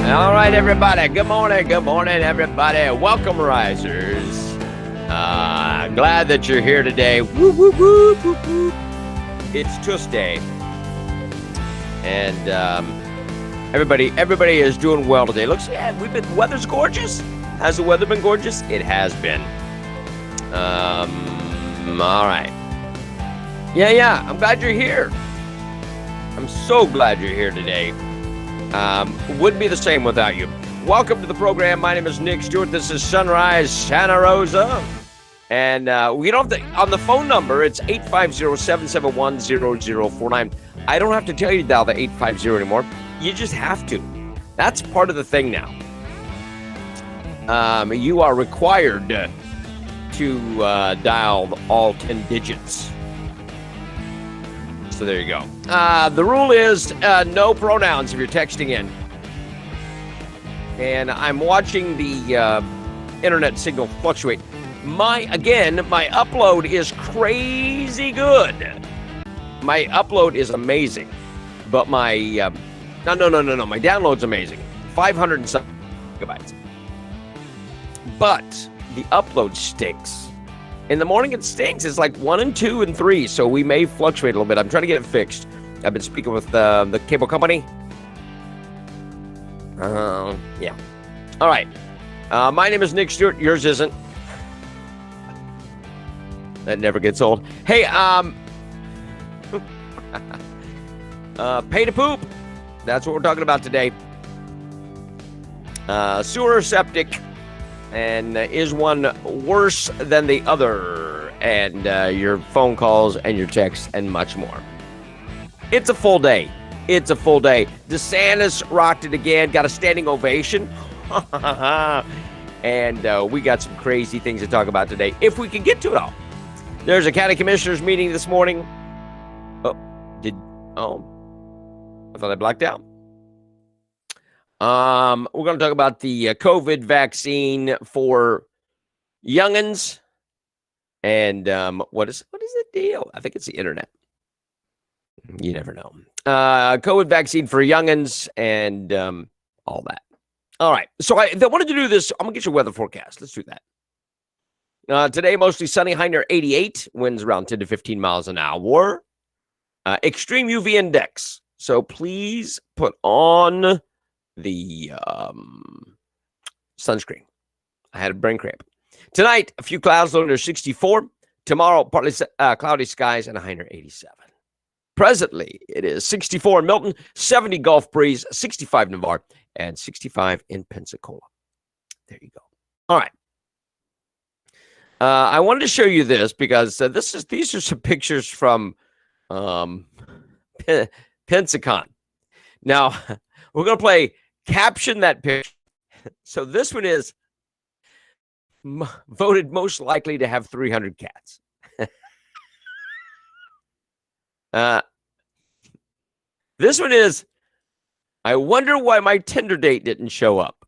All right, everybody. Good morning, everybody. Welcome, risers. Glad that you're here today. Woo, woo, woo, woo, woo. It's Tuesday, and everybody is doing well today. Looks, weather's gorgeous. Has the weather been gorgeous? It has been. All right. Yeah. I'm glad you're here. I'm so glad you're here today. Wouldn't be the same without you. Welcome to the program. My name is Nick Stewart. This is Sunrise Santa Rosa. And we don't have to, on the phone number, it's 850-771-0049. I don't have to tell you to dial the 850 anymore. You just have to. That's part of the thing now. You are required to dial all 10 digits. So there you go. The rule is no pronouns if you're texting in. And I'm watching the internet signal fluctuate. My upload is crazy good. My upload is amazing. But my, no. My download's amazing. 500 and something gigabytes. But the upload stinks. In the morning, it stinks. It's like 1 and 2 and 3, so we may fluctuate a little bit. I'm trying to get it fixed. I've been speaking with the cable company. Yeah. All right. My name is Nick Stewart. Yours isn't. That never gets old. Hey, pay to poop. That's what we're talking about today. Sewer, septic. And is one worse than the other? And your phone calls and your texts and much more. It's a full day. DeSantis rocked it again. Got a standing ovation. And we got some crazy things to talk about today, if we can get to it all. There's a county commissioners meeting this morning. I thought I blacked out. We're going to talk about the COVID vaccine for youngins, and what is the deal? I think it's the internet. You never know. COVID vaccine for youngins and all that. All right. So I wanted to do this. I'm gonna get your weather forecast. Let's do that. Today mostly sunny, high near 88, winds around 10 to 15 miles an hour. Extreme UV index. So please put on the sunscreen. I had a brain cramp. Tonight, a few clouds, low near 64. Tomorrow, partly cloudy skies and a high near 87. Presently, it is 64 in Milton, 70 Gulf Breeze, 65 in Navarre, and 65 in Pensacola. There you go. All right. I wanted to show you this because these are some pictures from Pensacon. Now, we're going to play Caption That Picture. So this one is voted most likely to have 300 cats. This one is, I wonder why my Tinder date didn't show up.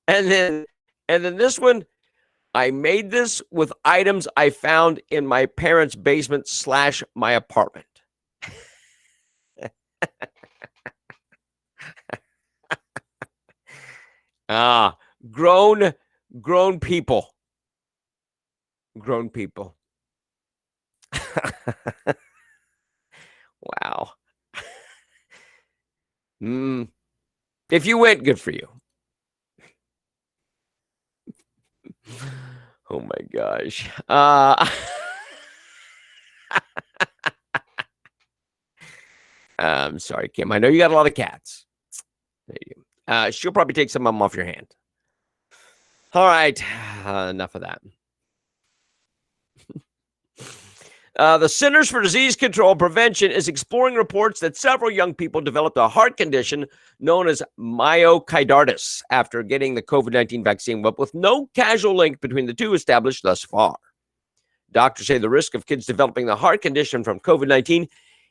And then this one, I made this with items I found in my parents' basement / my apartment. Grown Grown people. Grown people. Wow. If you went, good for you. Oh my gosh. I'm sorry, Kim. I know you got a lot of cats. There you go. She'll probably take some of them off your hand. All right. Enough of that. The Centers for Disease Control and Prevention is exploring reports that several young people developed a heart condition known as myocarditis after getting the COVID-19 vaccine, but with no causal link between the two established thus far. Doctors say the risk of kids developing the heart condition from COVID-19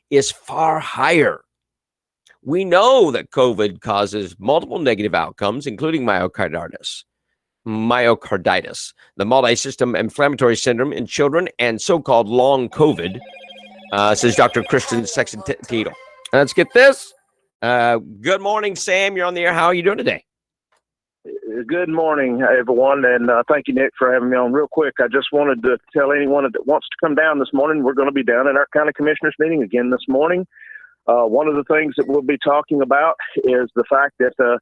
is far higher. We know that COVID causes multiple negative outcomes, including myocarditis, the multi-system inflammatory syndrome in children, and so-called long COVID, says Dr. Kristen Sexton-Tito. Let's get this. Good morning, Sam. You're on the air. How are you doing today? Good morning, everyone, and thank you, Nick, for having me on. Real quick, I just wanted to tell anyone that wants to come down this morning, we're going to be down at our county commissioners meeting again this morning. One of the things that we'll be talking about is the fact that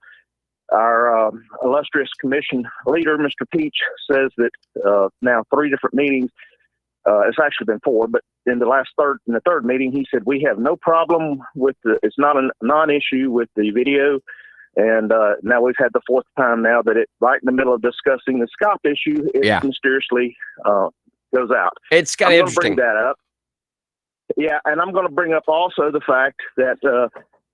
our illustrious commission leader, Mr. Peach, says that now 3 different meetings, it's actually been 4, but in the third meeting, he said we have no problem with it's not a non-issue with the video. And now we've had the 4th time now that it, right in the middle of discussing the SCOP issue, it mysteriously goes out. It's kind of interesting. Bring that up. Yeah, and I'm going to bring up also the fact that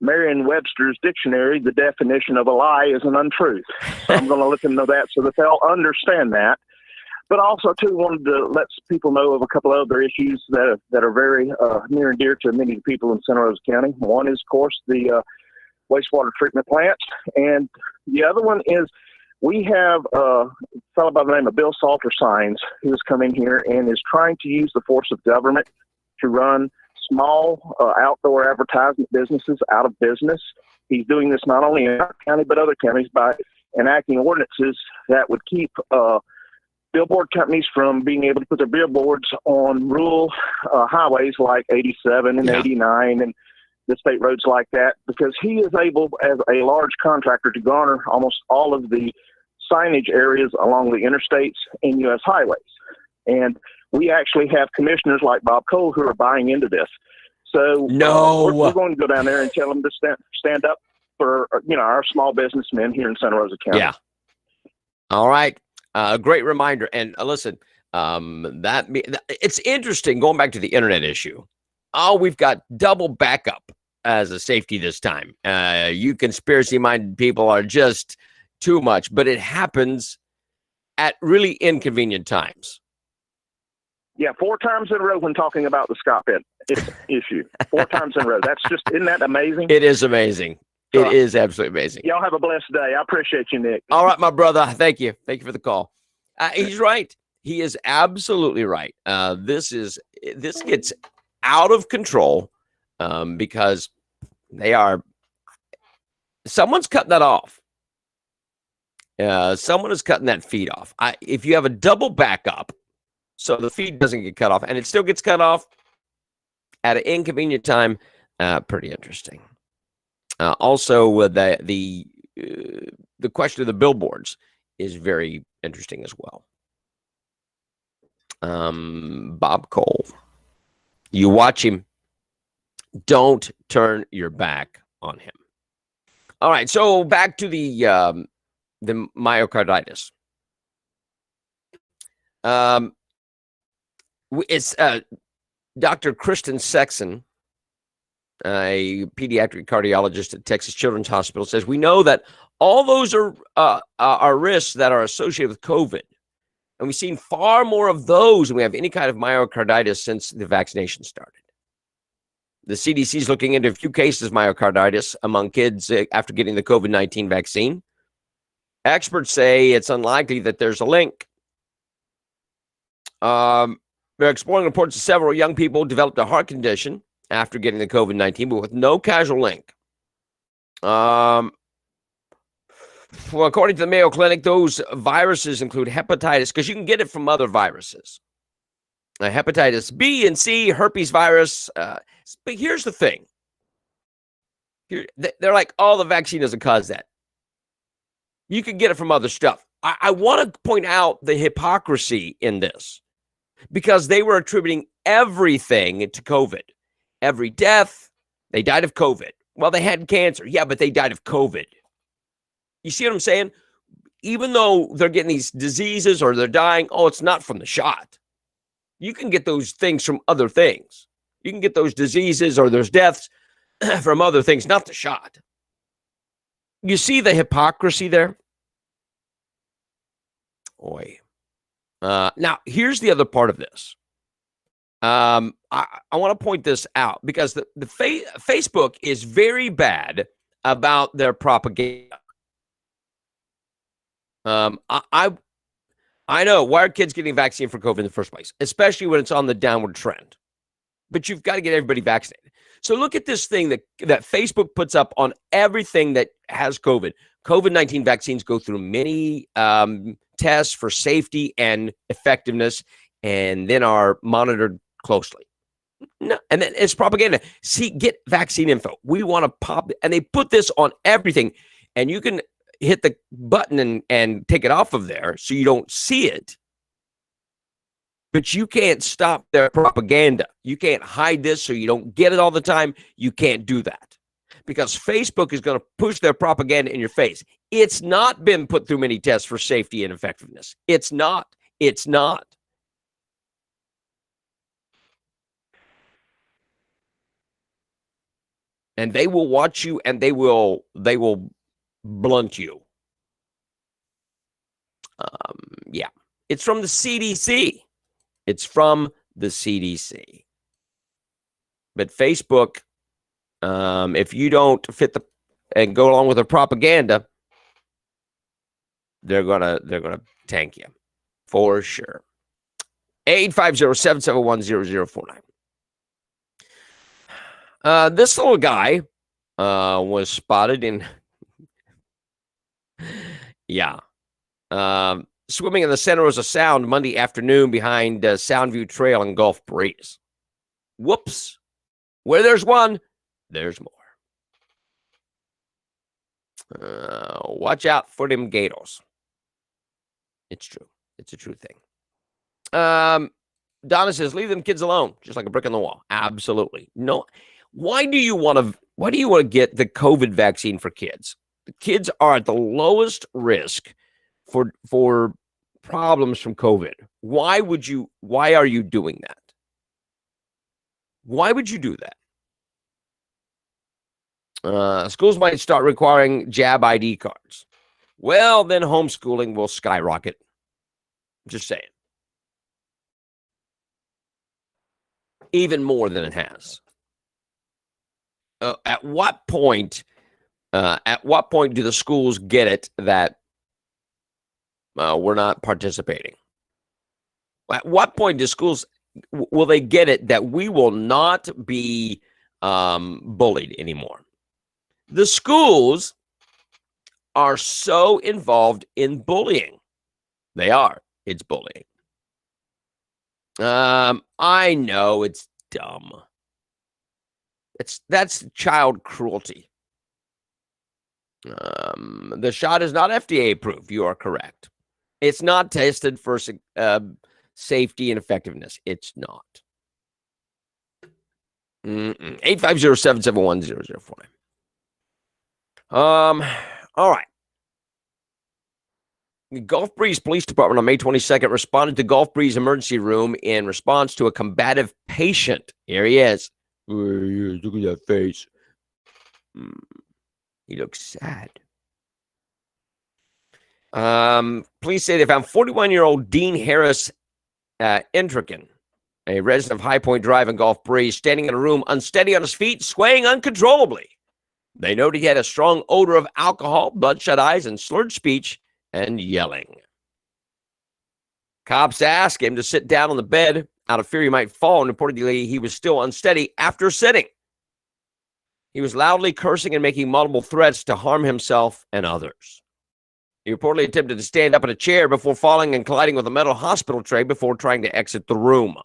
Merriam-Webster's dictionary, the definition of a lie is an untruth. So I'm going to let them know that so that they'll understand that. But also, too, wanted to let people know of a couple of other issues that are very near and dear to many people in Santa Rosa County. One is, of course, the wastewater treatment plants. And the other one is we have a fellow by the name of Bill Salter Signs who has come in here and is trying to use the force of government to run small outdoor advertisement businesses out of business. He's doing this not only in our county but other counties by enacting ordinances that would keep billboard companies from being able to put their billboards on rural highways like 87 and 89 and the state roads like that, because he is able, as a large contractor, to garner almost all of the signage areas along the interstates and U.S. highways. And we actually have commissioners like Bob Cole who are buying into this. So we're going to go down there and tell them to stand up for our small businessmen here in Santa Rosa County. Yeah. All right. Great reminder. And listen, it's interesting going back to the internet issue. Oh, we've got double backup as a safety this time. You conspiracy-minded people are just too much, but it happens at really inconvenient times. Yeah, 4 times in a row when talking about the SCOP issue. 4 times in a row. Isn't that amazing? It is amazing. It is absolutely amazing. Y'all have a blessed day. I appreciate you, Nick. All right, my brother. Thank you. Thank you for the call. He's right. He is absolutely right. This gets out of control because someone's cutting that off. Someone is cutting that feed off. If you have a double backup, so the feed doesn't get cut off and it still gets cut off at an inconvenient time, pretty interesting. Also, the question of the billboards is very interesting as well. Bob Cole. You watch him. Don't turn your back on him. All right, so back to the myocarditis. It's Dr. Kristen Sexton, a pediatric cardiologist at Texas Children's Hospital, says we know that all those are risks that are associated with COVID. And we've seen far more of those than we have any kind of myocarditis since the vaccination started. The CDC is looking into a few cases of myocarditis among kids after getting the COVID-19 vaccine. Experts say it's unlikely that there's a link. They're exploring reports of several young people developed a heart condition after getting the COVID-19, but with no causal link. Well, according to the Mayo Clinic, those viruses include hepatitis, because you can get it from other viruses. Hepatitis B and C, herpes virus. But here's the thing. They're like, oh, the vaccine doesn't cause that. You can get it from other stuff. I want to point out the hypocrisy in this, because they were attributing everything to COVID. Every death, they died of COVID. Well, they had cancer. Yeah, but they died of COVID. You see what I'm saying? Even though they're getting these diseases or they're dying, oh, it's not from the shot. You can get those things from other things. You can get those diseases or those deaths from other things, not the shot. You see the hypocrisy there? Boy. Now, here's the other part of this. I want to point this out because the Facebook is very bad about their propaganda. I know, why are kids getting vaccine for COVID in the first place, especially when it's on the downward trend? But you've got to get everybody vaccinated. So look at this thing that Facebook puts up on everything that has COVID. COVID-19 vaccines go through many tests for safety and effectiveness, and then are monitored closely. No, and then it's propaganda. See, get vaccine info. We want to pop, and they put this on everything, and you can hit the button and take it off of there so you don't see it. But you can't stop their propaganda. You can't hide this so you don't get it all the time. You can't do that because Facebook is going to push their propaganda in your face. It's not been put through many tests for safety and effectiveness. It's not. It's not. And they will watch you, and they will blunt you. Yeah, it's from the CDC. It's from the CDC. But Facebook, if you don't fit and go along with the propaganda, they're gonna tank you for sure. 850-771-0049. This little guy was spotted in swimming in the Santa Rosa Sound Monday afternoon behind Soundview Trail and Gulf Breeze. Whoops. Where there's one, there's more. Watch out for them gators. It's true. It's a true thing. Donna says, leave them kids alone, just like a brick on the wall. Absolutely. No. Why do you want to get the COVID vaccine for kids? The kids are at the lowest risk for problems from COVID. Why are you doing that? Why would you do that? Schools might start requiring jab ID cards. Well, then homeschooling will skyrocket. Just saying. Even more than it has. At what point do the schools get it that we're not participating? At what point do schools will they get it that we will not be bullied anymore? The schools are so involved in bullying. They are. It's bullying. I know it's dumb. That's child cruelty. The shot is not FDA approved. You are correct. It's not tested for safety and effectiveness. It's not. 850-771-0049. All right. The Gulf Breeze Police Department on May 22nd responded to Gulf Breeze emergency room in response to a combative patient. Here he is. Look at that face. He looks sad. Police say they found 41-year-old Dean Harris Intrican, a resident of High Point Drive in Gulf Breeze, standing in a room unsteady on his feet, swaying uncontrollably. They noted he had a strong odor of alcohol, bloodshot eyes, and slurred speech and yelling. Cops asked him to sit down on the bed out of fear he might fall, and reportedly he was still unsteady after sitting. He was loudly cursing and making multiple threats to harm himself and others. He reportedly attempted to stand up in a chair before falling and colliding with a metal hospital tray before trying to exit the room.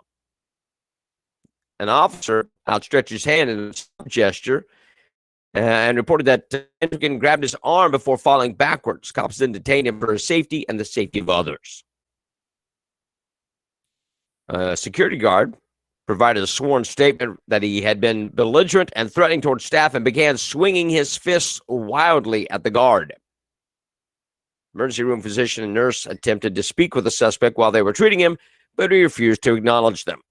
An officer outstretched his hand in a stop gesture and reported that Hendricken grabbed his arm before falling backwards. Cops then detained him for his safety and the safety of others. A security guard provided a sworn statement that he had been belligerent and threatening towards staff and began swinging his fists wildly at the guard. Emergency room physician and nurse attempted to speak with the suspect while they were treating him, but he refused to acknowledge them.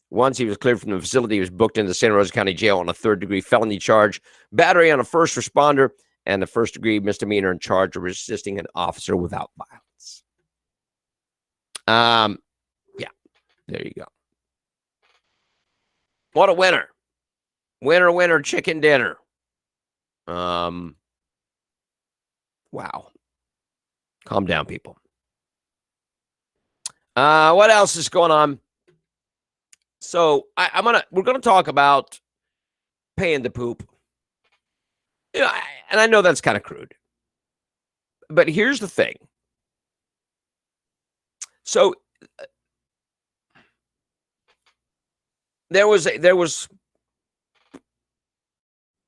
Once he was cleared from the facility, he was booked into the Santa Rosa County Jail on a third-degree felony charge, battery on a first responder, and a first-degree misdemeanor in charge of resisting an officer without violence. Yeah, there you go. What a winner. Winner, winner, chicken dinner. Wow. Calm down, people. What else is going on? So we're gonna talk about paying the poop. And I know that's kind of crude, but here's the thing. So there was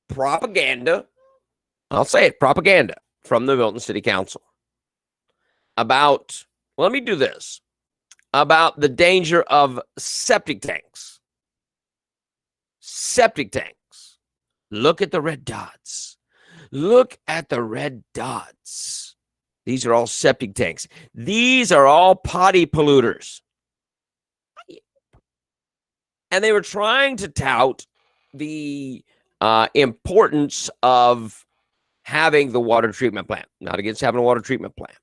propaganda. I'll say it, propaganda from the Milton City Council about, let me do this, about the danger of septic tanks. Septic tanks. Look at the red dots. Look at the red dots. These are all septic tanks. These are all potty polluters. And they were trying to tout the importance of having the water treatment plant. Not against having a water treatment plant.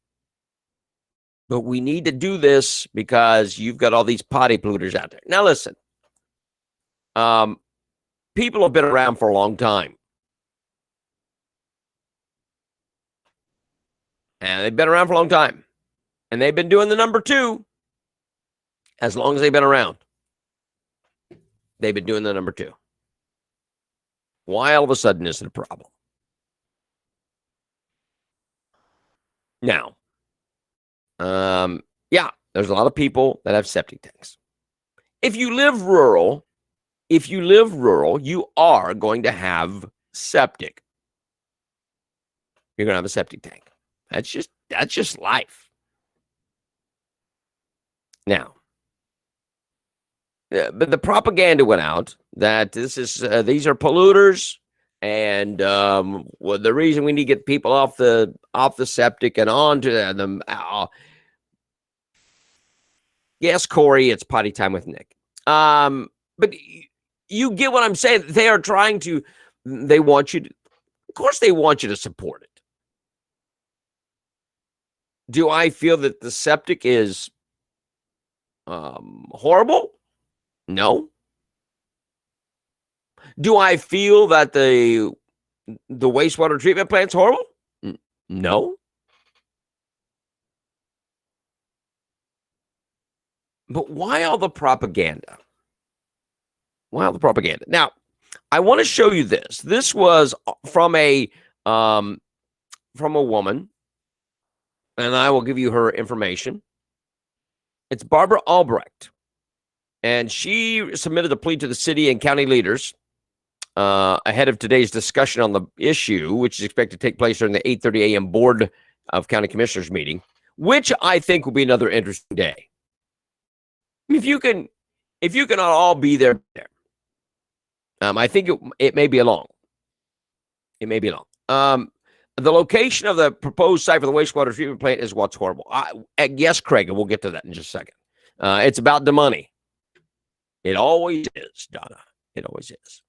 But we need to do this because you've got all these potty polluters out there. Now, listen. People have been around for a long time. And they've been around for a long time. And they've been doing the number 2 as long as they've been around. They've been doing the number 2. Why all of a sudden is it a problem? Now, yeah, there's a lot of people that have septic tanks. If you live rural, you are going to have septic. You're going to have a septic tank. That's just life. Now, but the propaganda went out that these are polluters, and the reason we need to get people off the septic and onto them. Yes, Corey, it's potty time with Nick. But you get what I'm saying. They are trying to. They want you to. Of course, they want you to support it. Do I feel that the septic is horrible? No. Do I feel that the wastewater treatment plant's horrible? No. But why all the propaganda? Why all the propaganda? Now, I want to show you this. This was from a woman, and I will give you her information. It's Barbara Albrecht, and she submitted a plea to the city and county leaders ahead of today's discussion on the issue, which is expected to take place during the 8:30 a.m. Board of County Commissioners meeting, which I think will be another interesting day. If you can all be there. I think it may be long. It may be long. The location of the proposed site for the wastewater treatment plant is what's horrible. Yes, Craig, and we'll get to that in just a second. It's about the money. It always is, Donna. It always is.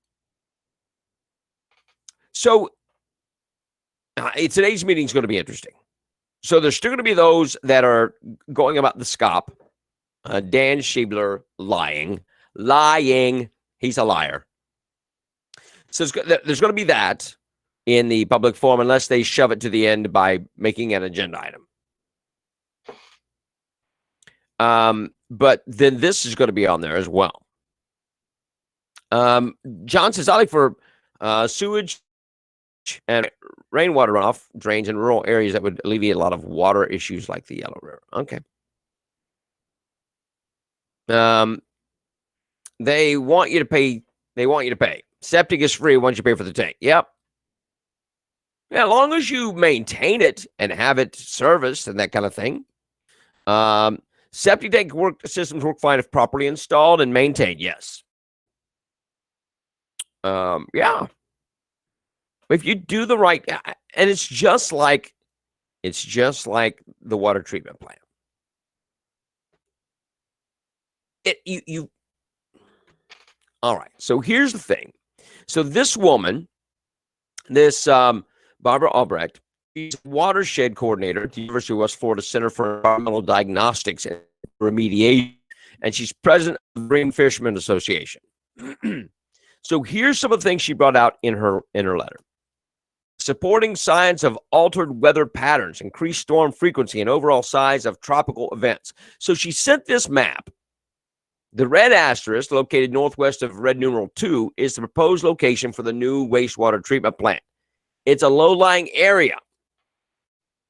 So today's meeting is going to be interesting. So there's still going to be those that are going about the SCOP. Dan Schiebler lying. He's a liar. So there's going to be that in the public forum unless they shove it to the end by making an agenda item. But then this is going to be on there as well. John says, I like for sewage and rainwater runoff drains in rural areas that would alleviate a lot of water issues like the Yellow River. Okay. They want you to pay. They want you to pay. Septic is free once you pay for the tank. Yep. Yeah, as long as you maintain it and have it serviced and that kind of thing. Septic tank systems work fine if properly installed and maintained. Yes. Yeah. If you do the right, and it's just like the water treatment plant. All right. So here's the thing. So this woman, this Barbara Albrecht, she's a watershed coordinator at the University of West Florida Center for Environmental Diagnostics and Remediation, and she's president of the Marine Fishermen Association. So here's some of the things she brought out in her letter. Supporting science of altered weather patterns, increased storm frequency, and overall size of tropical events. So she sent this map. The red asterisk, located northwest of red numeral 2, is the proposed location for the new wastewater treatment plant. It's a low-lying area.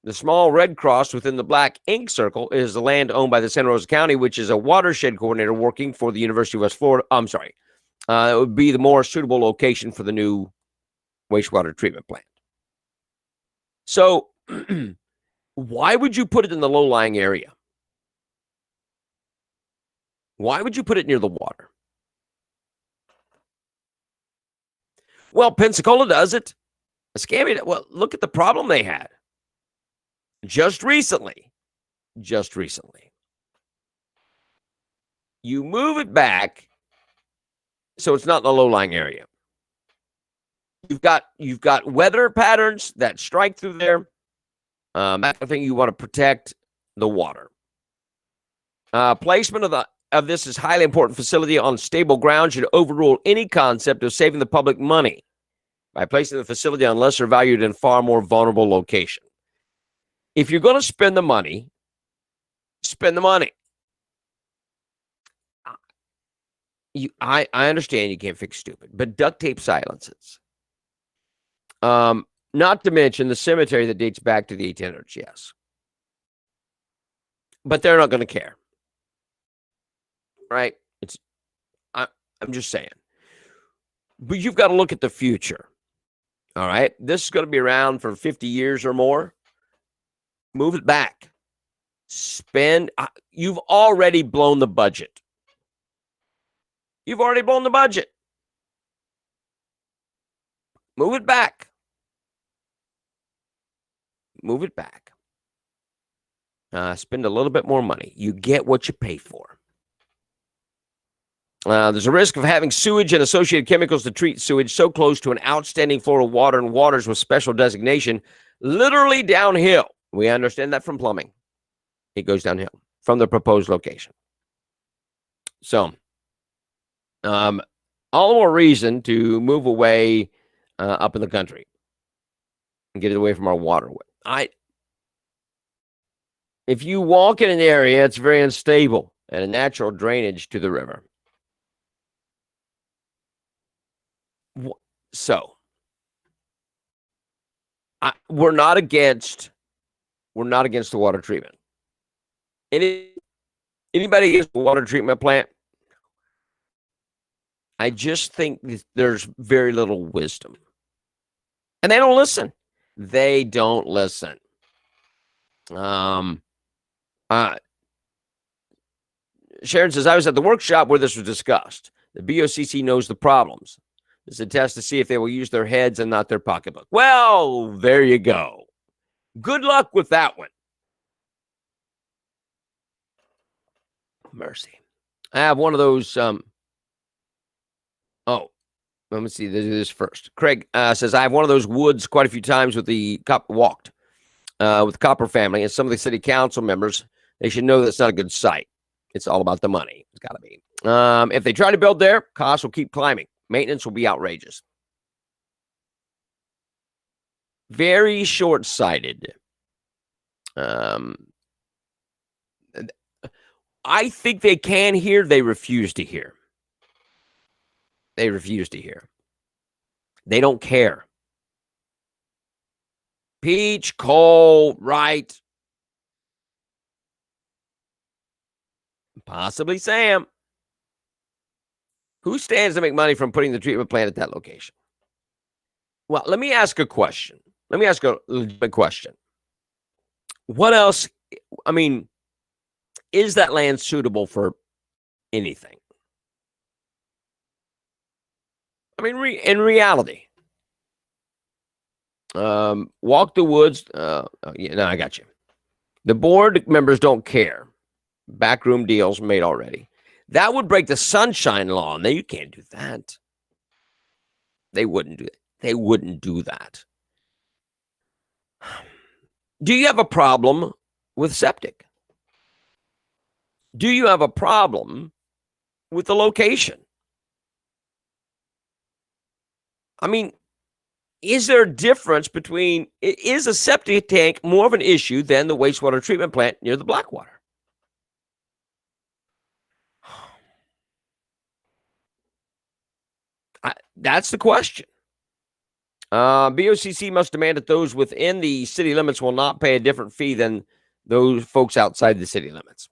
The small red cross within the black ink circle is the land owned by the Santa Rosa County, which is a watershed coordinator working for the University of West Florida. I'm sorry. It would be the more suitable location for the new wastewater treatment plant. So why would you put it in the low-lying area? Why would you put it near the water? Well, Pensacola does it. Escambia, well, look at the problem they had. Just recently. You move it back so it's not in the low-lying area. You've got weather patterns that strike through there. I think you want to protect the water. Placement of this is highly important facility on stable ground should overrule any concept of saving the public money by placing the facility on lesser valued and far more vulnerable location. If you're going to spend the money, spend the money. I understand you can't fix stupid, but duct tape silences. Not to mention the cemetery that dates back to the 1800s, yes. But they're not going to care. Right? I'm just saying. But you've got to look at the future. All right? This is going to be around for 50 years or more. Move it back. You've already blown the budget. You've already blown the budget. Move it back. Move it back. Spend a little bit more money. You get what you pay for. There's a risk of having sewage and associated chemicals to treat sewage so close to an outstanding flow of water and waters with special designation, literally downhill. We understand that from plumbing. It goes downhill from the proposed location. So, all the more reason to move away up in the country and get it away from our waterway. If you walk in an area, it's very unstable and a natural drainage to the river. So, we're not against the water treatment. Anybody against the water treatment plant? I just think there's very little wisdom. And they don't listen. They don't listen. Sharon says, I was at the workshop where this was discussed. The BOCC knows the problems. This is a test to see if they will use their heads and not their pocketbook. Well, there you go. Good luck with that one. Mercy. I have one of those. Let me see. Let's do this first. Craig says, I have one of those woods quite a few times with the walked with the Copper family and some of the city council members. They should know that's not a good site. It's all about the money. It's got to be. If they try to build there, costs will keep climbing. Maintenance will be outrageous. Very short-sighted. I think they can hear. They refuse to hear. They refuse to hear. They don't care. Peach, Cole, Wright, possibly Sam. Who stands to make money from putting the treatment plant at that location? Well, let me ask a question. Let me ask a legitimate question. What else? I mean, is that land suitable for anything? I mean, in reality, walk the woods. Yeah, no, I got you. The board members don't care. Backroom deals made already. That would break the sunshine law. No, you can't do that. They wouldn't do it. They wouldn't do that. Do you have a problem with septic? Do you have a problem with the location? I mean, is there a difference between, is a septic tank more of an issue than the wastewater treatment plant near the Blackwater? That's the question. BOCC must demand that those within the city limits will not pay a different fee than those folks outside the city limits.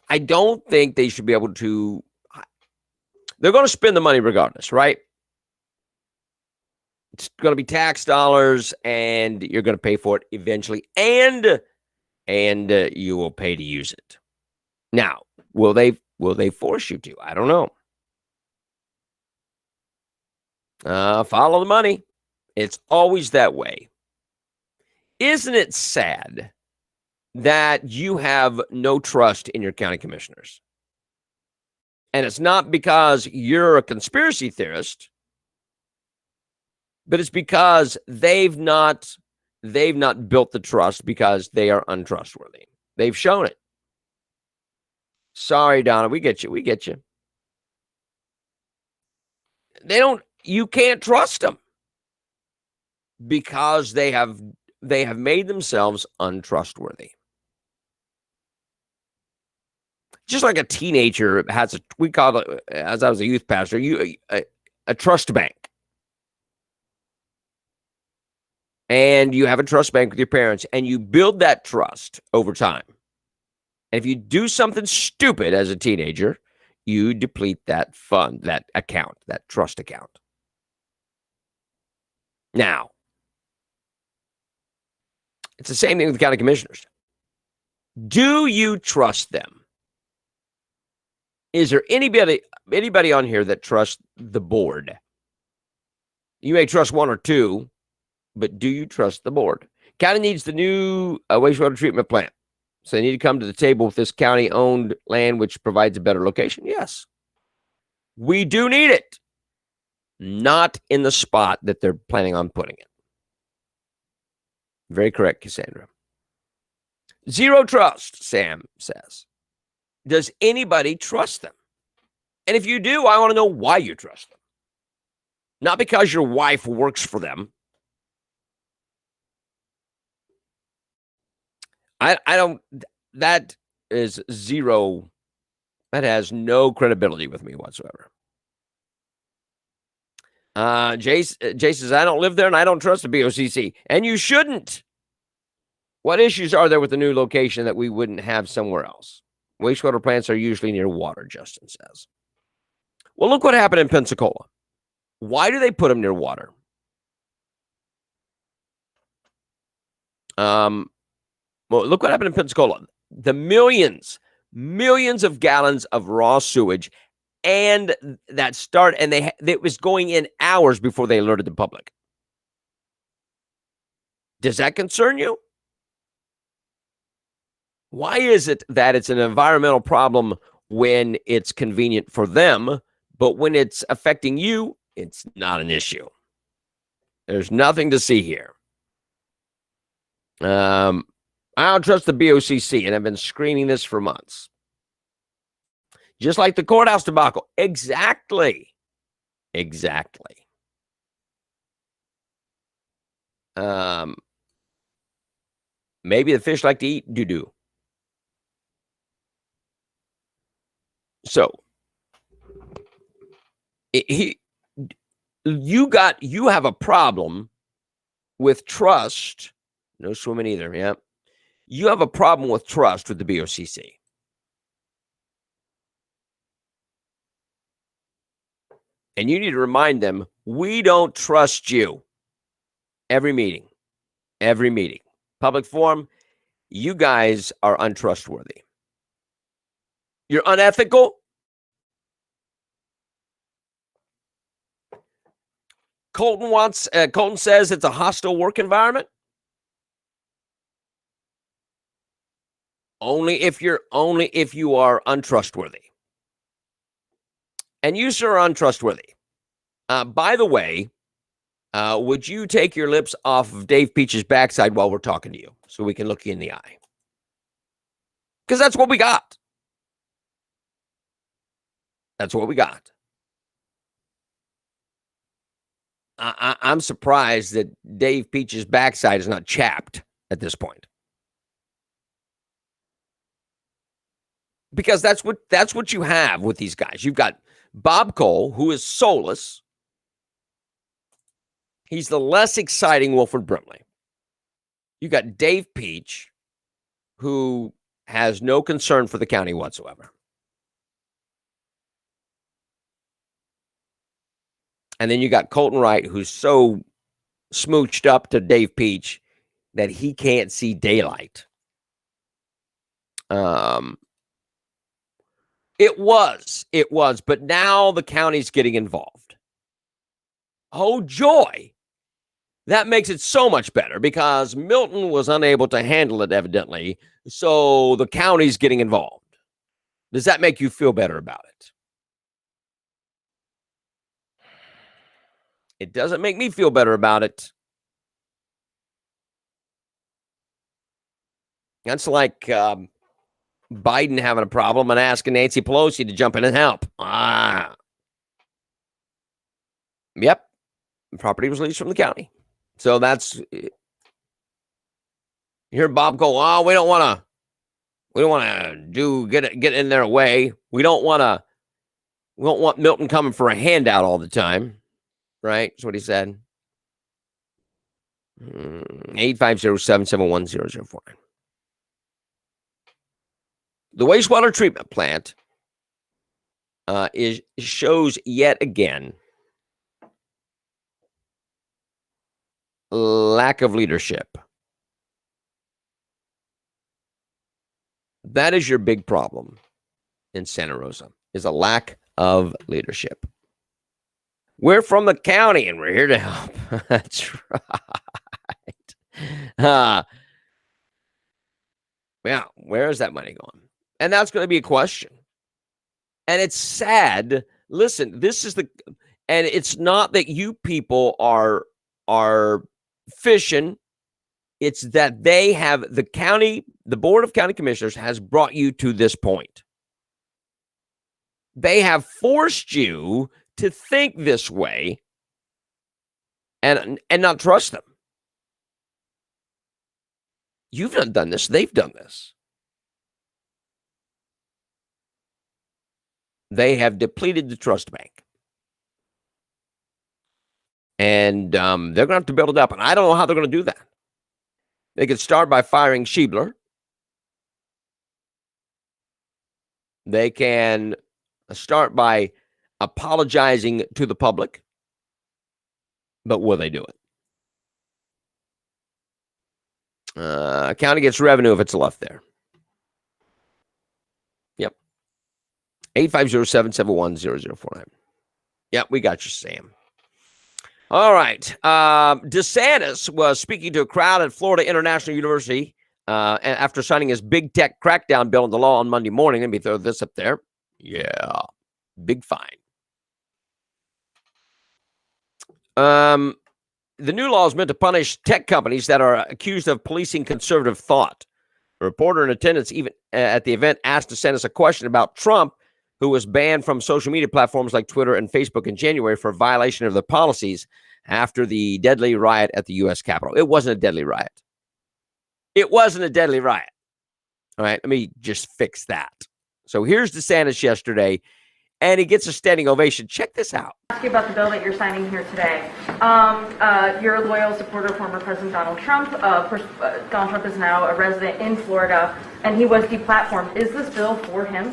I don't think they should be able to. They're going to spend the money regardless, right? It's going to be tax dollars, and you're going to pay for it eventually, and you will pay to use it. Now, will they force you to? I don't know. Follow the money. It's always that way. Isn't it sad that you have no trust in your county commissioners? And it's not because you're a conspiracy theorist, but it's because they've not built the trust because they are untrustworthy. They've shown it. Sorry, Donna, we get you. We get you. You can't trust them because they have made themselves untrustworthy. Just like a teenager has we call it, as I was a youth pastor, a trust bank. And you have a trust bank with your parents, and you build that trust over time. And if you do something stupid as a teenager, you deplete that fund, that account, that trust account. Now, it's the same thing with the county commissioners. Do you trust them? Is there anybody on here that trusts the board? You may trust one or two, but do you trust the board? County needs the new wastewater treatment plant. So they need to come to the table with this county-owned land, which provides a better location. Yes, we do need it. Not in the spot that they're planning on putting it. Very correct, Cassandra. Zero trust, Sam says. Does anybody trust them? And if you do, I want to know why you trust them. Not because your wife works for them. I don't, that is zero. That has no credibility with me whatsoever. Jay says, I don't live there and I don't trust the BOCC. And you shouldn't. What issues are there with the new location that we wouldn't have somewhere else? Wastewater plants are usually near water, Justin says. Well, look what happened in Pensacola. Why do they put them near water? Well, look what happened in Pensacola. The millions of gallons of raw sewage, and it was going in hours before they alerted the public. Does that concern you? Why is it that it's an environmental problem when it's convenient for them, but when it's affecting you, it's not an issue? There's nothing to see here. I don't trust the BOCC, and I've been screaming this for months. Just like the courthouse debacle. Exactly. Maybe the fish like to eat doo-doo. So, You have a problem with trust. No swimming either. Yeah. You have a problem with trust with the BOCC. And you need to remind them, we don't trust you. Every meeting. Public forum, you guys are untrustworthy. You're unethical. Colton says it's a hostile work environment. Only if you are untrustworthy. And you, sir, are untrustworthy. By the way, would you take your lips off of Dave Peach's backside while we're talking to you so we can look you in the eye? Because that's what we got. That's what we got. I'm surprised that Dave Peach's backside is not chapped at this point. Because that's what you have with these guys. You've got Bob Cole, who is soulless. He's the less exciting Wilford Brimley. You got Dave Peach, who has no concern for the county whatsoever. And then you got Colton Wright, who's so smooched up to Dave Peach that he can't see daylight. It was, but now the county's getting involved. Oh, joy. That makes it so much better because Milton was unable to handle it, evidently. So the county's getting involved. Does that make you feel better about it? It doesn't make me feel better about it. That's like Biden having a problem and asking Nancy Pelosi to jump in and help. Yep. Property was leased from the county. So that's, you hear Bob go, oh, we don't want to get in their way. We don't want Milton coming for a handout all the time. Right? That's what he said. 850-771-0049. The wastewater treatment plant shows yet again lack of leadership. That is your big problem in Santa Rosa, is a lack of leadership. We're from the county and we're here to help. That's right. Yeah, where is that money going? And that's going to be a question. And it's sad. Listen, and it's not that you people are fishing. It's that they have the Board of County Commissioners has brought you to this point. They have forced you to think this way and not trust them. You've not done this. They've done this. They have depleted the trust bank. And they're going to have to build it up. And I don't know how they're going to do that. They could start by firing Schiebler. They can start by apologizing to the public. But will they do it? County gets revenue if it's left there. Yep. 850-771-0049. Yep, we got you, Sam. All right. DeSantis was speaking to a crowd at Florida International University after signing his big tech crackdown bill into law on Monday morning. Let me throw this up there. Yeah. Big fine. The new law is meant to punish tech companies that are accused of policing conservative thought. A reporter in attendance even at the event asked DeSantis a question about Trump, who was banned from social media platforms like Twitter and Facebook in January for violation of their policies after the deadly riot at the U.S. Capitol. It wasn't a deadly riot. It wasn't a deadly riot. All right, let me just fix that. So here's DeSantis yesterday and he gets a standing ovation. Check this out. Ask you about the bill that you're signing here today. You're a loyal supporter of former President Donald Trump. Donald Trump is now a resident in Florida, and he was deplatformed. Is this bill for him?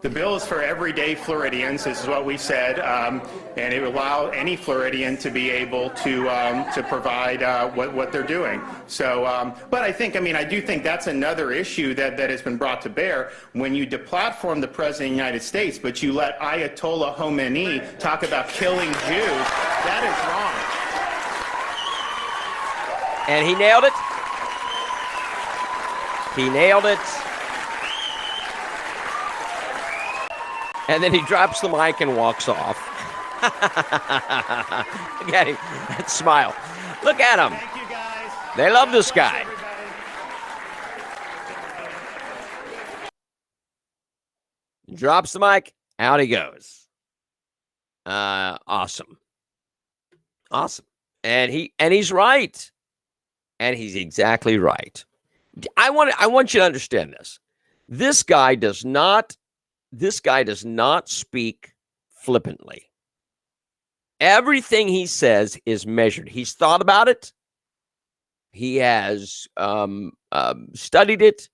The bill is for everyday Floridians. This is what we said, and it will allow any Floridian to be able to provide what they're doing. So, but I do think that's another issue that has been brought to bear. When you deplatform the President of the United States, but you let Ayatollah Khomeini talk about killing Jews, that is wrong. And he nailed it. He nailed it. And then he drops the mic and walks off. Look at him. That smile. Look at him. Thank you, guys. They love this guy. Drops the mic. Out he goes. Awesome. Awesome. And he's right. And he's exactly right. I want you to understand this. This guy does not speak flippantly. Everything he says is measured. He's thought about it. He has studied it,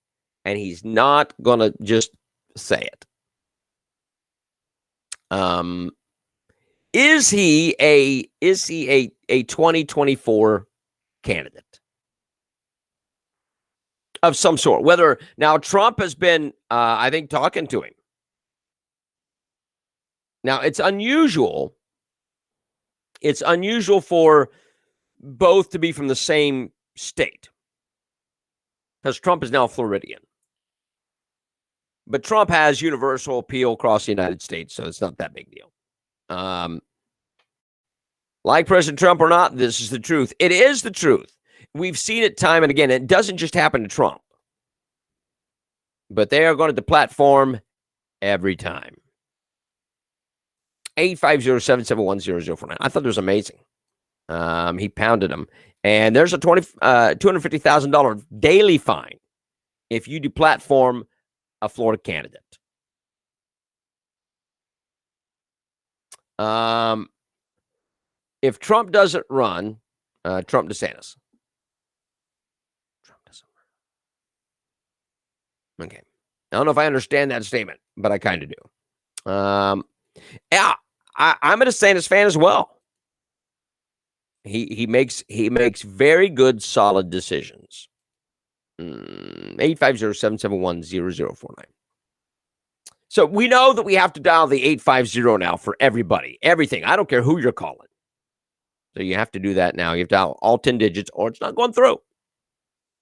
and he's not going to just say it. Is he a 2024 candidate of some sort? Whether now Trump has been, I think, talking to him. Now, it's unusual. It's unusual for both to be from the same state, because Trump is now Floridian. But Trump has universal appeal across the United States, so it's not that big deal. Like President Trump or not, this is the truth. It is the truth. We've seen it time and again. It doesn't just happen to Trump. But they are going to deplatform every time. 850-771-0049. I thought it was amazing. He pounded him. And there's a $250,000 daily fine if you deplatform a Florida candidate. If Trump doesn't run, Trump DeSantis. Trump doesn't run. Okay. I don't know if I understand that statement, but I kind of do. Yeah, I'm a DeSantis fan as well. He makes very good, solid decisions. 850-771-0049. So we know that we have to dial the 850 now for everybody, everything. I don't care who you're calling. So you have to do that now. You have to dial all 10 digits, or it's not going through.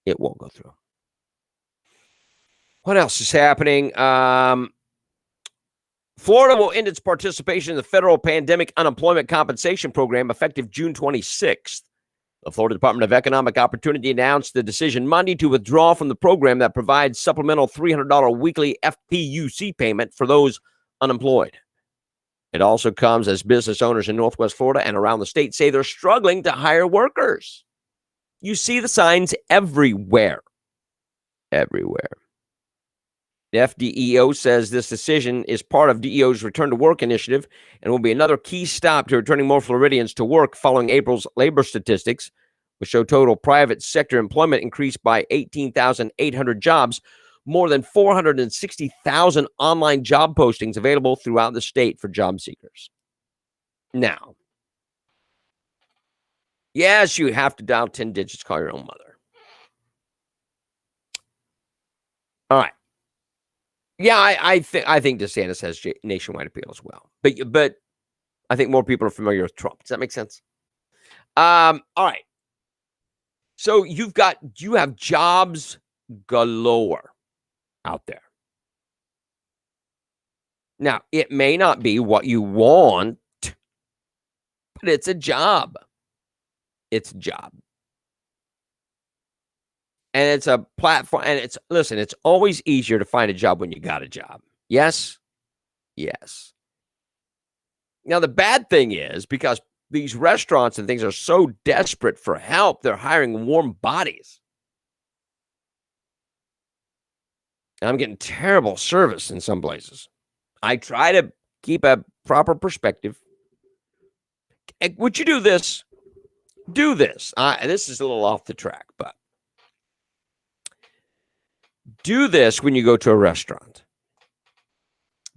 It won't go through. What else is happening? Florida will end its participation in the federal pandemic unemployment compensation program effective June 26th. The Florida Department of Economic Opportunity announced the decision Monday to withdraw from the program that provides supplemental $300 weekly FPUC payment for those unemployed. It also comes as business owners in Northwest Florida and around the state say they're struggling to hire workers. You see the signs everywhere. Everywhere. The FDEO says this decision is part of DEO's Return to Work initiative and will be another key stop to returning more Floridians to work following April's labor statistics, which show total private sector employment increased by 18,800 jobs, more than 460,000 online job postings available throughout the state for job seekers. Now, yes, you have to dial 10 digits, call your own mother. All right. Yeah, I think DeSantis has nationwide appeal as well. But I think more people are familiar with Trump. Does that make sense? All right. So you have jobs galore out there. Now, it may not be what you want, but it's a job. It's a job. And it's a platform. And it's always easier to find a job when you got a job. Yes? Yes. Now, the bad thing is because these restaurants and things are so desperate for help, they're hiring warm bodies. And I'm getting terrible service in some places. I try to keep a proper perspective. Would you do this? Do this. This is a little off the track, but do this when you go to a restaurant.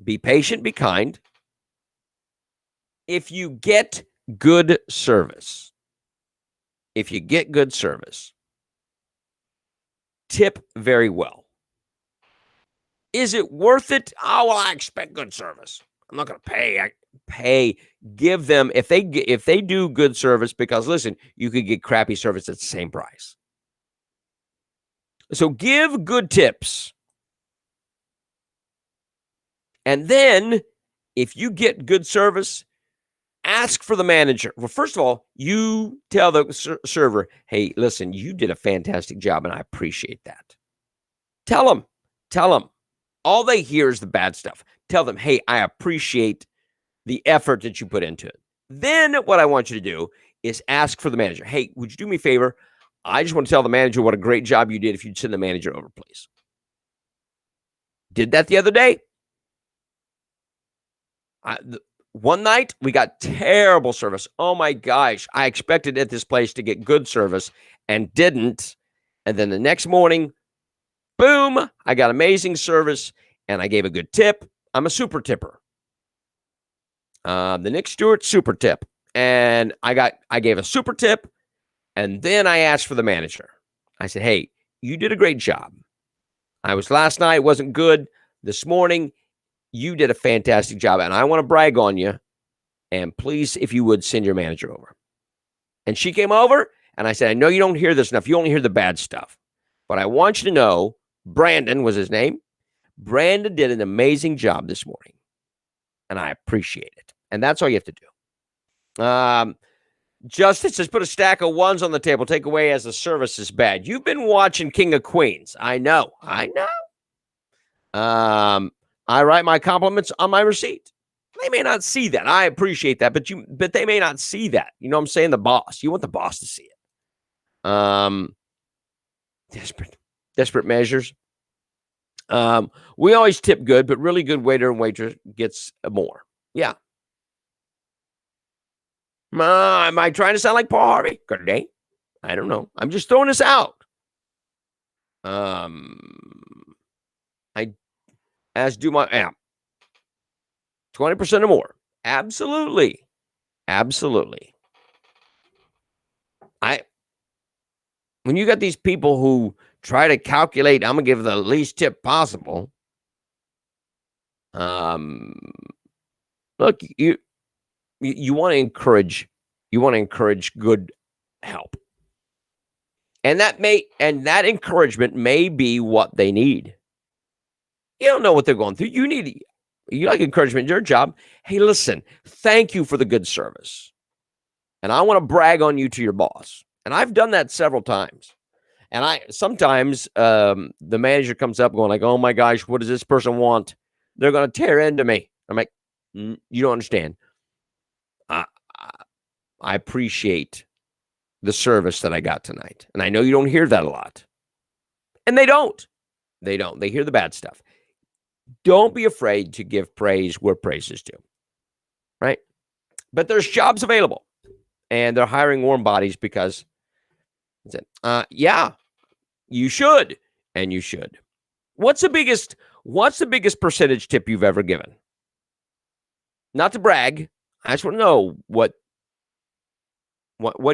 Be patient, be kind. If you get good service, tip very well. Is it worth it? Oh, well, I expect good service. I'm not going to pay. Give them, if they do good service, because listen, you could get crappy service at the same price. So give good tips. And then if you get good service, ask for the manager. Well, first of all, you tell the server, hey, listen, you did a fantastic job and I appreciate that. Tell them. All they hear is the bad stuff. Tell them, hey, I appreciate the effort that you put into it. Then what I want you to do is ask for the manager. Hey, would you do me a favor? I just want to tell the manager what a great job you did. If you'd send the manager over, please. Did that the other day. One night, we got terrible service. Oh, my gosh. I expected at this place to get good service and didn't. And then the next morning, boom, I got amazing service and I gave a good tip. I'm a super tipper. The Nick Stewart super tip. And I gave a super tip. And then I asked for the manager. I said, hey, you did a great job. Last night, wasn't good. This morning, you did a fantastic job. And I want to brag on you. And please, if you would, send your manager over. And she came over and I said, I know you don't hear this enough. You only hear the bad stuff. But I want you to know, Brandon was his name. Brandon did an amazing job this morning. And I appreciate it. And that's all you have to do. Justice has put a stack of ones on the table. Take away as the service is bad. You've been watching King of Queens. I know. I write my compliments on my receipt. They may not see that. I appreciate that, but they may not see that. You know what I'm saying? The boss. You want the boss to see it. Desperate measures. We always tip good, but really good waiter and waitress gets more. Yeah. Am I trying to sound like Paul Harvey? Good day. I don't know. I'm just throwing this out. As do my amp. 20% or more. Absolutely. When you got these people who try to calculate, I'm gonna give the least tip possible. Look, you want to encourage. You want to encourage good help, and that encouragement may be what they need. You don't know what they're going through. You like encouragement in your job. Hey, listen, thank you for the good service. And I want to brag on you to your boss. And I've done that several times. And sometimes the manager comes up going like, oh my gosh, what does this person want? They're going to tear into me. I'm like, you don't understand. I appreciate the service that I got tonight. And I know you don't hear that a lot. And they don't. They hear the bad stuff. Don't be afraid to give praise where praise is due, right? But there's jobs available, and they're hiring warm bodies because, yeah, you should, and you should. What's the biggest percentage tip you've ever given? Not to brag, I just want to know what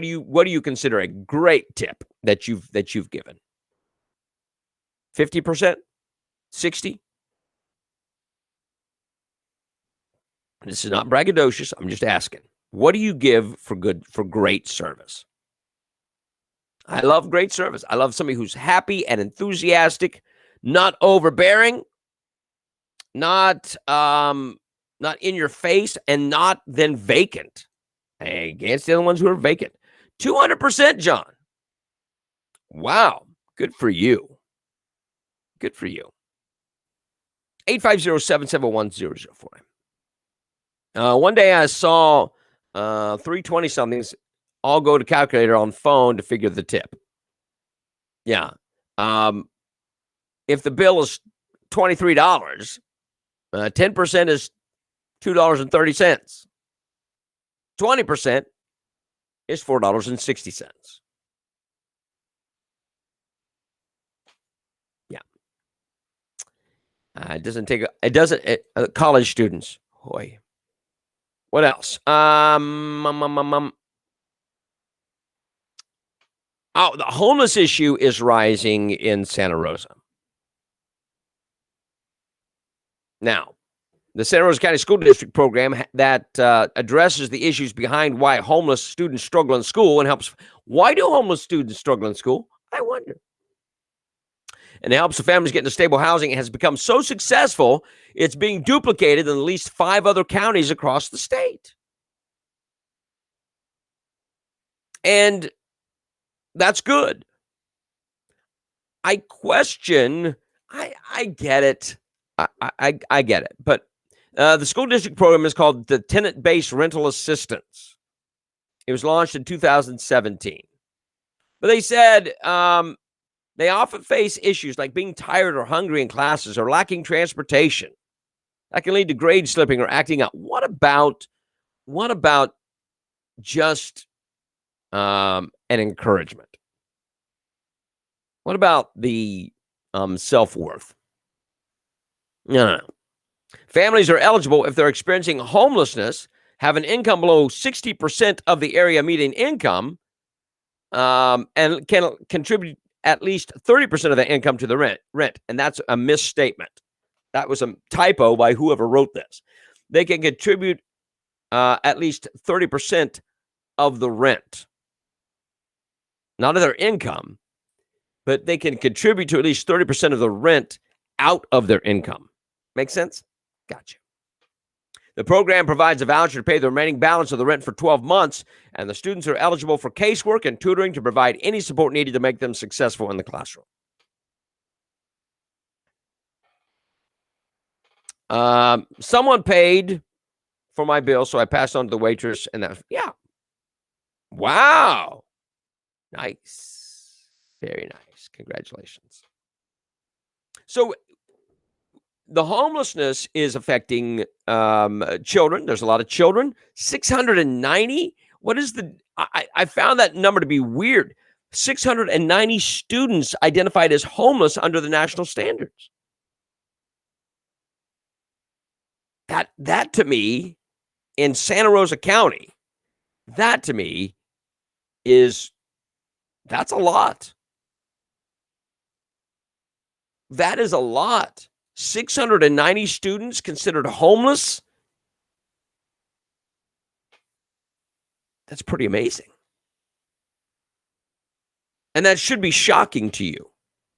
do you consider a great tip that you've given? 50%? 60%? This is not braggadocious. I'm just asking. What do you give for great service? I love great service. I love somebody who's happy and enthusiastic, not overbearing, not in your face, and not then vacant. Hey, against the other ones who are vacant. 200%, John. Wow. Good for you. Good for you. 850-771-0049. One day I saw 320-somethings all go to calculator on phone to figure the tip. Yeah. If the bill is $23, 10% is $2.30. 20% is $4.60. Yeah. College students. Boy. What else? Oh, the homeless issue is rising in Santa Rosa. Now, the Santa Rosa County School District program that addresses the issues behind why homeless students struggle in school and helps. Why do homeless students struggle in school? I wonder. And it helps the families get into stable housing. It has become so successful, it's being duplicated in at least 5 other counties across the state. And that's good. I question, I get it. I get it. But the school district program is called the Tenant-Based Rental Assistance. It was launched in 2017. But they said they often face issues like being tired or hungry in classes or lacking transportation. That can lead to grade slipping or acting out. What about just an encouragement? What about the self-worth? No. Families are eligible if they're experiencing homelessness, have an income below 60% of the area median income, and can contribute at least 30% of the income to the rent. And that's a misstatement. That was a typo by whoever wrote this. They can contribute at least 30% of the rent. Not of their income, but they can contribute to at least 30% of the rent out of their income. Make sense? Gotcha. The program provides a voucher to pay the remaining balance of the rent for 12 months, and the students are eligible for casework and tutoring to provide any support needed to make them successful in the classroom. Someone paid for my bill, so I passed on to the waitress, and that, yeah. Wow. Nice. Very nice. Congratulations. So the homelessness is affecting children. There's a lot of children. 690. What is the? I found that number to be weird. 690 students identified as homeless under the national standards. That to me, in Santa Rosa County, that to me that's a lot. That is a lot. 690 students considered homeless. That's pretty amazing. And that should be shocking to you.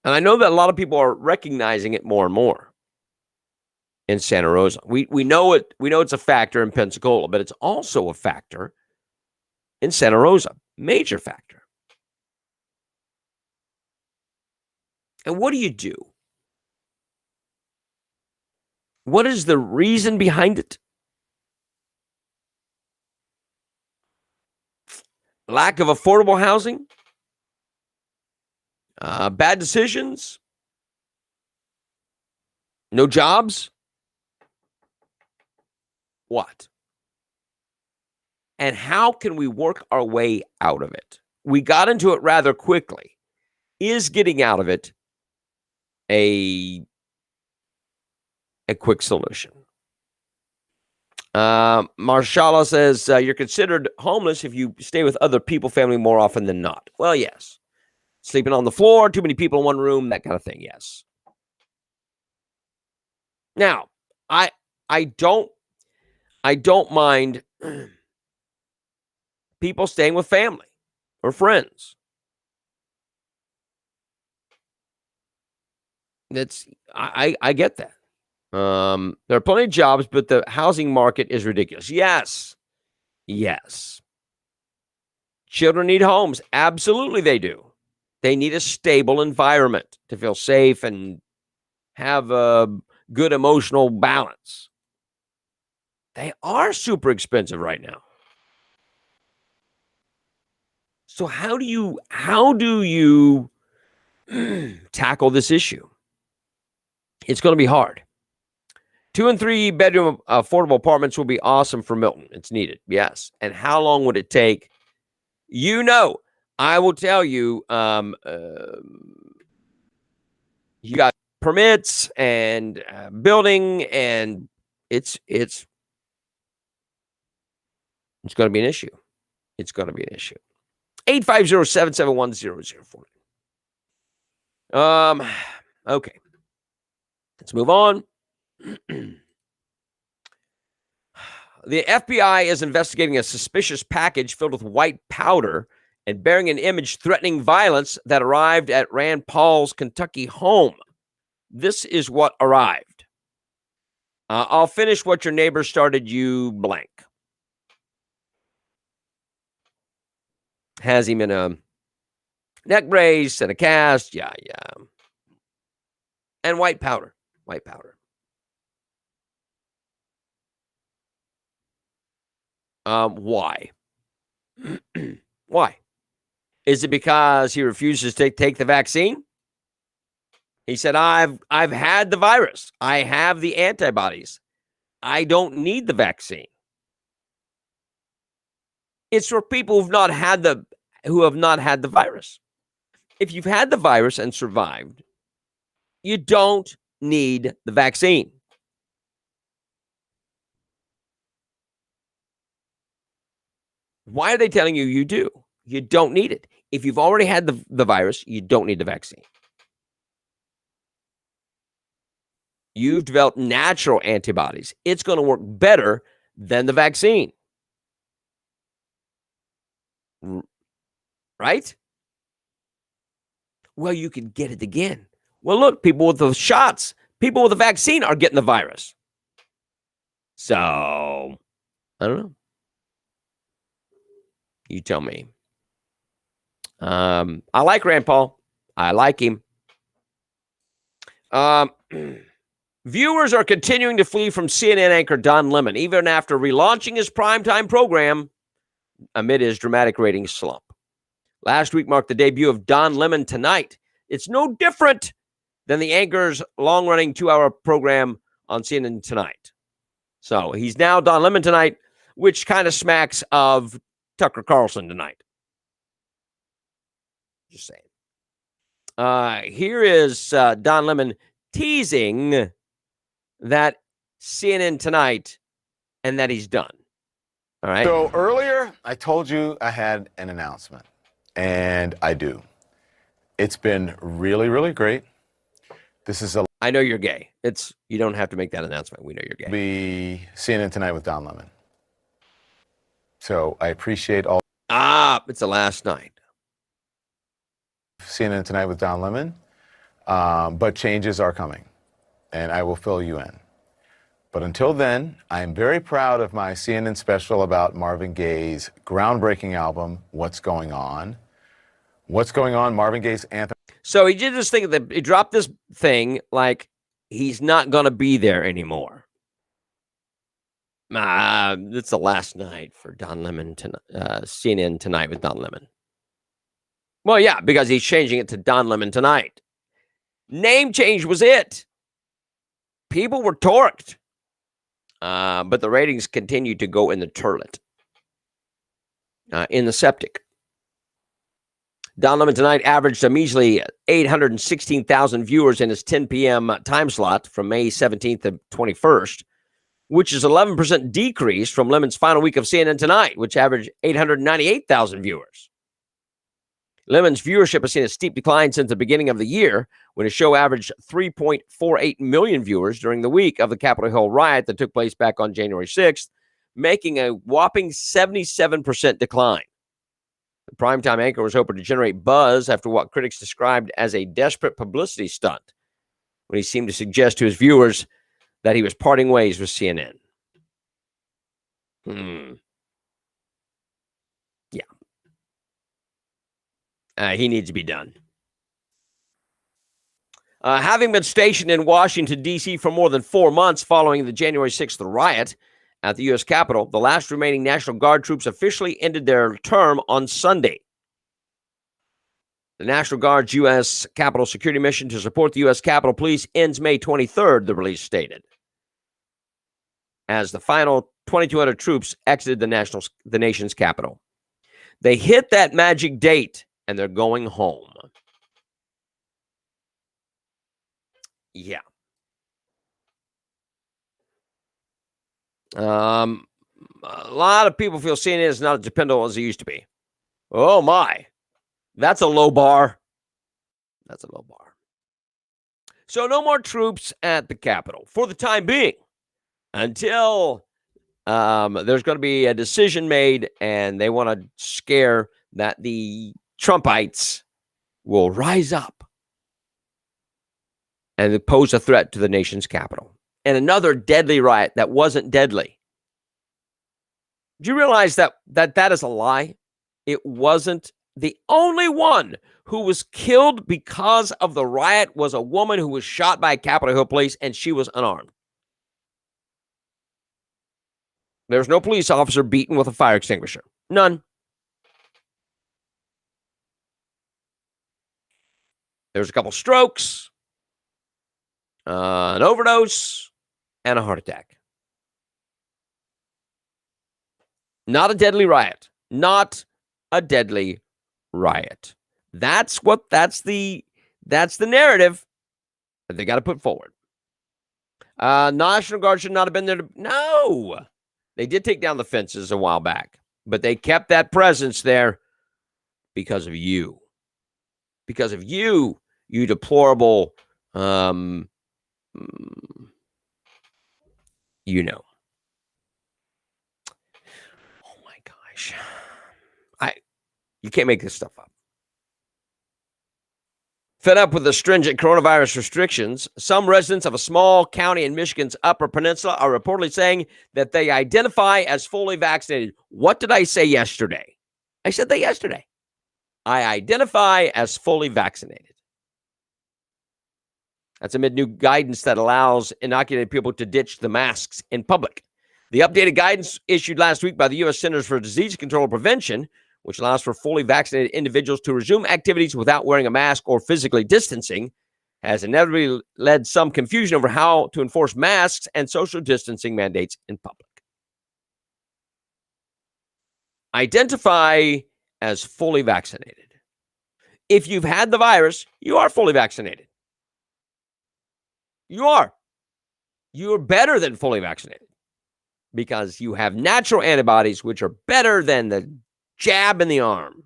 And I know that a lot of people are recognizing it more and more in Santa Rosa. We know it. We know it's a factor in Pensacola, but it's also a factor in Santa Rosa. Major factor. And what do you do? What is the reason behind it? Lack of affordable housing? Bad decisions? No jobs? What? And how can we work our way out of it? We got into it rather quickly. Is getting out of it a quick solution? Marshala says you're considered homeless if you stay with other people, family more often than not. Well, yes. Sleeping on the floor, too many people in one room, that kind of thing. Yes. Now, I don't mind people staying with family or friends. I get that. There are plenty of jobs, but the housing market is ridiculous. Yes. Children need homes. Absolutely they do. They need a stable environment to feel safe and have a good emotional balance. They are super expensive right now. So how do you tackle this issue? It's going to be hard. 2 and 3 bedroom affordable apartments will be awesome for Milton. It's needed. Yes. And how long would it take? I will tell you, you got permits and building, and it's going to be an issue. It's going to be an issue. 850-771-0040. Okay. Let's move on. The FBI is investigating a suspicious package filled with white powder and bearing an image threatening violence that arrived at Rand Paul's Kentucky home. This is what arrived. I'll finish what your neighbor started, you blank. Has him in a neck brace and a cast. Yeah. And white powder. Why? Why? Is it because he refuses to take the vaccine? He said, I've had the virus. I have the antibodies. I don't need the vaccine. It's for people who have not had the virus. If you've had the virus and survived, you don't need the vaccine. Why are they telling you you do? You don't need it. If you've already had the virus, you don't need the vaccine. You've developed natural antibodies. It's going to work better than the vaccine. Right? Well, you could get it again. Well, look, people with the shots, people with the vaccine are getting the virus. So, I don't know. You tell me. I like Rand Paul. I like him. Viewers are continuing to flee from CNN anchor Don Lemon, even after relaunching his primetime program amid his dramatic ratings slump. Last week marked the debut of Don Lemon Tonight. It's no different than the anchor's long-running 2-hour program on CNN Tonight. So he's now Don Lemon Tonight, which kind of smacks of Tucker Carlson Tonight. Just saying. Here is Don Lemon teasing that CNN Tonight and that he's done. All right. So earlier, I told you I had an announcement, and I do. It's been really, really great. This is I know you're gay. You don't have to make that announcement. We know you're gay. Be CNN Tonight with Don Lemon. So I appreciate all. It's the last night. CNN Tonight with Don Lemon. But changes are coming, and I will fill you in. But until then, I am very proud of my CNN special about Marvin Gaye's groundbreaking album, What's Going On. What's Going On, Marvin Gaye's anthem. So he did this thing, that he dropped this thing like he's not going to be there anymore. It's the last night for Don Lemon, CNN Tonight with Don Lemon. Well, yeah, because he's changing it to Don Lemon Tonight. Name change was it. People were torqued. But the ratings continued to go in the toilet. In the septic. Don Lemon Tonight averaged a measly 816,000 viewers in his 10 p.m. time slot from May 17th to 21st, which is 11% decrease from Lemon's final week of CNN Tonight, which averaged 898,000 viewers. Lemon's viewership has seen a steep decline since the beginning of the year, when his show averaged 3.48 million viewers during the week of the Capitol Hill riot that took place back on January 6th, making a whopping 77% decline. The primetime anchor was hoping to generate buzz after what critics described as a desperate publicity stunt, when he seemed to suggest to his viewers that he was parting ways with CNN. He needs to be done. Having been stationed in Washington, D.C. for more than 4 months following the January 6th riot at the U.S. Capitol, the last remaining National Guard troops officially ended their term on Sunday. The National Guard's U.S. Capitol security mission to support the U.S. Capitol Police ends May 23rd, the release stated. as the final 2,200 troops exited the nation's capital. They hit that magic date, and they're going home. Yeah. A lot of people feel CNN is not as dependable as it used to be. Oh, my. That's a low bar. That's a low bar. So no more troops at the Capitol for the time being until there's going to be a decision made, and they want to scare that the Trumpites will rise up and pose a threat to the nation's capital. And another deadly riot that wasn't deadly. Do you realize that is a lie? It wasn't. The only one who was killed because of the riot was a woman who was shot by Capitol Hill police, and she was unarmed. There's no police officer beaten with a fire extinguisher. None. There's a couple strokes, an overdose, and a heart attack. Not a deadly riot. Not a deadly riot. That's the narrative that they got to put forward. National Guard should not have been there. No. They did take down the fences a while back, but they kept that presence there because of you. Because of you deplorable, you know. Oh my gosh. You can't make this stuff up. Fed up with the stringent coronavirus restrictions, some residents of a small county in Michigan's Upper Peninsula are reportedly saying that they identify as fully vaccinated. What did I say yesterday? I said that yesterday. I identify as fully vaccinated. That's amid new guidance that allows inoculated people to ditch the masks in public. The updated guidance issued last week by the U.S. Centers for Disease Control and Prevention, which allows for fully vaccinated individuals to resume activities without wearing a mask or physically distancing, has inevitably led some confusion over how to enforce masks and social distancing mandates in public. Identify as fully vaccinated. If you've had the virus, you are fully vaccinated. You are. You're better than fully vaccinated because you have natural antibodies, which are better than the jab in the arm.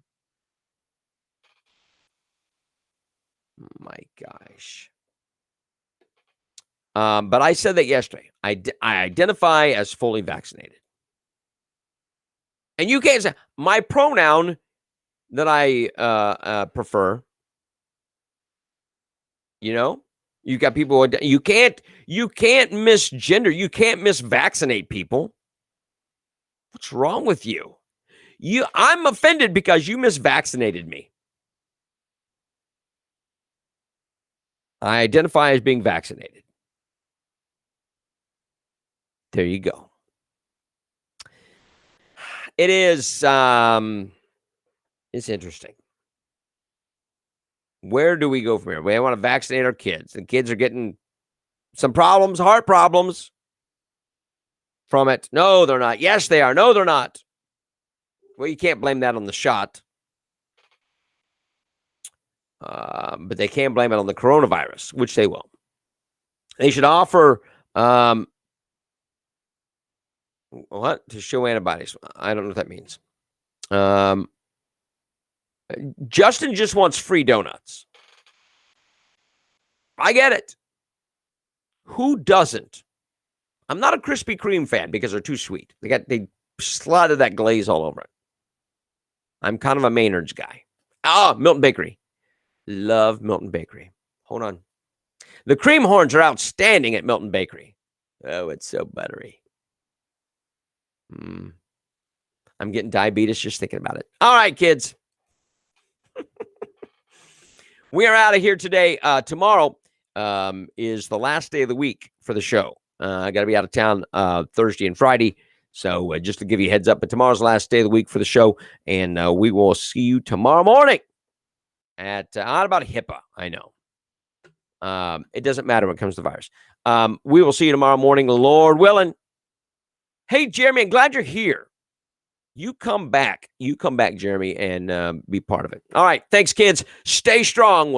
My gosh. But I said that yesterday. I identify as fully vaccinated. And you can't say my pronoun that I prefer. You know, you got people. You can't misgender. You can't misvaccinate people. What's wrong with you? I'm offended because you misvaccinated me. I identify as being vaccinated. There you go. It is, it's interesting. Where do we go from here? We want to vaccinate our kids. The kids are getting some problems, heart problems from it. No, they're not. Yes, they are. No, they're not. Well, you can't blame that on the shot. But they can blame it on the coronavirus, which they will. They should offer what? To show antibodies. I don't know what that means. Justin just wants free donuts. I get it. Who doesn't? I'm not a Krispy Kreme fan because they're too sweet. They slathered that glaze all over it. I'm kind of a Maynard's guy. Milton Bakery. Love Milton Bakery. Hold on. The cream horns are outstanding at Milton Bakery. Oh, it's so buttery. I'm getting diabetes just thinking about it. All right, kids. We are out of here today. Tomorrow is the last day of the week for the show. I got to be out of town Thursday and Friday. So just to give you a heads up, but tomorrow's the last day of the week for the show, and we will see you tomorrow morning at on about HIPAA. I know. It doesn't matter when it comes to virus. We will see you tomorrow morning, Lord willing. Hey, Jeremy, I'm glad you're here. You come back. You come back, Jeremy, and be part of it. All right. Thanks, kids. Stay strong. We'll